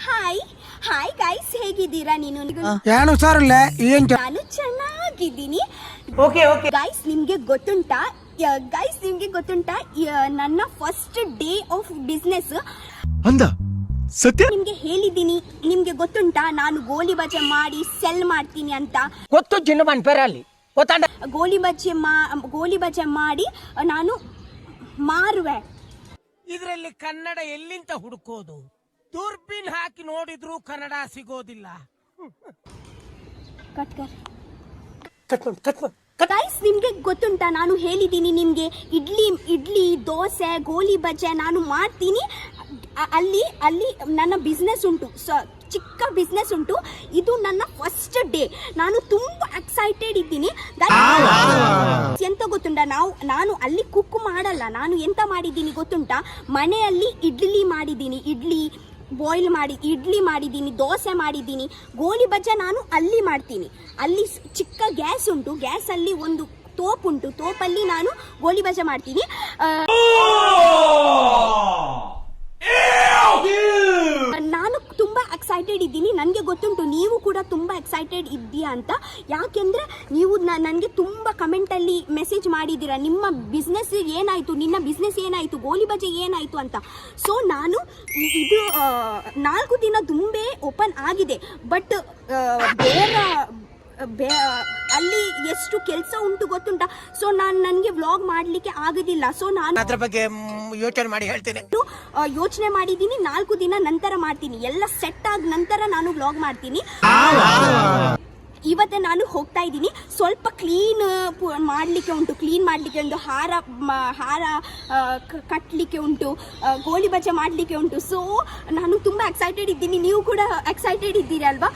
Hi hi guys, ಹೇಗಿದ್ದೀರಾ? ಏನು sir ನಾನು ಚೆನ್ನಾಗಿದ್ದೀನಿ. ಓಕೆ ಓಕೆ ಗೈಸ್, ನಿಮ್ಗೆ ಗೊತ್ತುಂಟಾ ನನ್ನ ಫಸ್ಟ್ ಡೇ ಆಫ್ ಬಿಸ್ನೆಸ್ ಅಂದ ಸತ್ಯ ನಿಮ್ಗೆ ಹೇಳಿದ್ದೀನಿ. ನಿಮ್ಗೆ ಗೊತ್ತುಂಟಾ ನಾನು ಗೋಲಿ ಬಜೆ ಮಾಡಿ ಸೆಲ್ ಮಾಡ್ತೀನಿ ಅಂತ? ಗೊತ್ತು ಚಿನ್ನ ಪೇರಲ್ಲಿ ಗೋಲಿ ಬಜೆ ಮಾಡಿ ನಾನು ಮಾರುವೆ. ಇದರಲ್ಲಿ ಕನ್ನಡ ಎಲ್ಲಿಂದ ಹುಡುಕೋದು? ದೂರ್ಬೀನ್ ಹಾಕಿ ನೋಡಿದ್ರು ಕನ್ನಡ ಸಿಗೋದಿಲ್ಲ. ಗೈಸ್, ನಿಮ್ಗೆ ಗೊತ್ತುಂಟಾ ನಾನು ಹೇಳಿದ್ದೀನಿ ನಿಮ್ಗೆ, ಇಡ್ಲಿ ದೋಸೆ ಗೋಲಿ ಬಜೆ ನಾನು ಮಾಡ್ತೀನಿ. ಅಲ್ಲಿ ನನ್ನ ಬಿಸ್ನೆಸ್ ಉಂಟು, ಚಿಕ್ಕ ಬಿಸ್ನೆಸ್ ಉಂಟು. ಇದು ನನ್ನ ಫಸ್ಟ್ ಡೇ. ನಾನು ತುಂಬಾ ಎಕ್ಸೈಟೆಡ್ ಇದ್ದೀನಿ. ಎಂತ ಗೊತ್ತುಂಟಾ, ನಾನು ಅಲ್ಲಿ ಕುಕ್ ಮಾಡಲ್ಲ. ನಾನು ಎಂತ ಮಾಡಿದ್ದೀನಿ ಗೊತ್ತುಂಟಾ, ಮನೆಯಲ್ಲಿ ಇಡ್ಲಿ ಮಾಡಿದ್ದೀನಿ, ಇಡ್ಲಿ ಮಾಡಿದ್ದೀನಿ, ದೋಸೆ ಮಾಡಿದ್ದೀನಿ. ಗೋಲಿ ಬಜ್ಜೆ ನಾನು ಅಲ್ಲಿ ಮಾಡ್ತೀನಿ. ಅಲ್ಲಿ ಚಿಕ್ಕ ಗ್ಯಾಸ್ ಉಂಟು, ಗ್ಯಾಸ್ ಅಲ್ಲಿ ಒಂದು ತೋಪ್ ಉಂಟು, ತೋಪಲ್ಲಿ ನಾನು ಗೋಲಿ ಬಜ್ಜೆ ಮಾಡ್ತೀನಿ. ನಾನು ತುಂಬಾ ಎಕ್ಸೈಟೆಡ್ ಇದ್ದೀನಿ. ನನಗೆ ಗೊತ್ತುಂಟು ನೀವು ಕೂಡ ತುಂಬಾ ಎಕ್ಸೈಟೆಡ್ ಇದ್ದೀಯಾ ಅಂತ. ಯಾಕೆಂದ್ರೆ ನೀವು ನನಗೆ ತುಂಬಾ ಕಮೆಂಟ್ ಅಲ್ಲಿ ಮೆಸೇಜ್ ಮಾಡಿದ್ದೀರಾ, ನಿಮ್ಮ ಬಿಸ್ನೆಸ್ ಏನಾಯ್ತು, ನಿನ್ನ ಬಿಸ್ನೆಸ್ ಏನಾಯ್ತು, ಗೋಲಿ ಬಜೆ ಏನಾಯ್ತು ಅಂತ. ಸೊ ನಾನು ಇದು 4 ದಿನ ದುಂಬೆ ಓಪನ್ ಆಗಿದೆ. ಬಟ್ ಅಲ್ಲಿ ಎಷ್ಟು ಕೆಲಸ ಉಂಟು ಗೊತ್ತುಂಟಾ. ಸೊ ನನಗೆ ವ್ಲಾಗ್ ಮಾಡ್ಲಿಕ್ಕೆ ಆಗೋದಿಲ್ಲ. ಸೊ ನಾನು ಅದ್ರ ಬಗ್ಗೆ ಯೋಚನೆ ಮಾಡಿ ಹೇಳ್ತೇನೆ. ಯೋಚನೆ ಮಾಡಿದ್ದೀನಿ, 4 ದಿನ ನಂತರ ಮಾಡ್ತೀನಿ. ಎಲ್ಲ ಸೆಟ್ ಆದ ನಂತರ ನಾನು ವ್ಲಾಗ್ ಮಾಡ್ತೀನಿ. ಇವತ್ತೇ ನಾನು ಹೋಗ್ತಾ ಇದ್ದೀನಿ. ಸ್ವಲ್ಪ ಕ್ಲೀನ್ ಮಾಡಲಿಕ್ಕೆ ಉಂಟು, ಹಾರ ಕಟ್ಟಲಿಕ್ಕೆ ಉಂಟು, ಗೋಲಿ ಬಜೆ ಮಾಡಲಿಕ್ಕೆ ಉಂಟು. ಸೊ ನಾನು ತುಂಬ ಎಕ್ಸೈಟೆಡ್ ಇದ್ದೀನಿ. ನೀವು ಕೂಡ ಎಕ್ಸೈಟೆಡ್ ಇದ್ದೀರಿ ಅಲ್ವಾ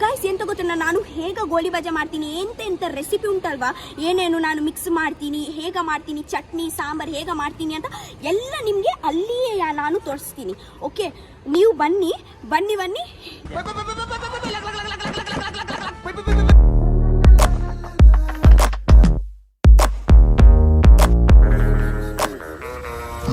ಗೈಸ್? ಎಂತ ಗೊತ್ತಿಲ್ಲ, ನಾನು ಹೇಗೆ ಗೋಲಿ ಬಜೆ ಮಾಡ್ತೀನಿ, ಎಂತ ರೆಸಿಪಿ ಉಂಟಲ್ವಾ, ಏನೇನು ನಾನು ಮಿಕ್ಸ್ ಮಾಡ್ತೀನಿ, ಹೇಗೆ ಮಾಡ್ತೀನಿ, ಚಟ್ನಿ ಸಾಂಬಾರು ಹೇಗೆ ಮಾಡ್ತೀನಿ ಅಂತ ಎಲ್ಲ ನಿಮಗೆ ಅಲ್ಲಿಯೇ ನಾನು ತೋರಿಸ್ತೀನಿ. ಓಕೆ, ನೀವು ಬನ್ನಿ.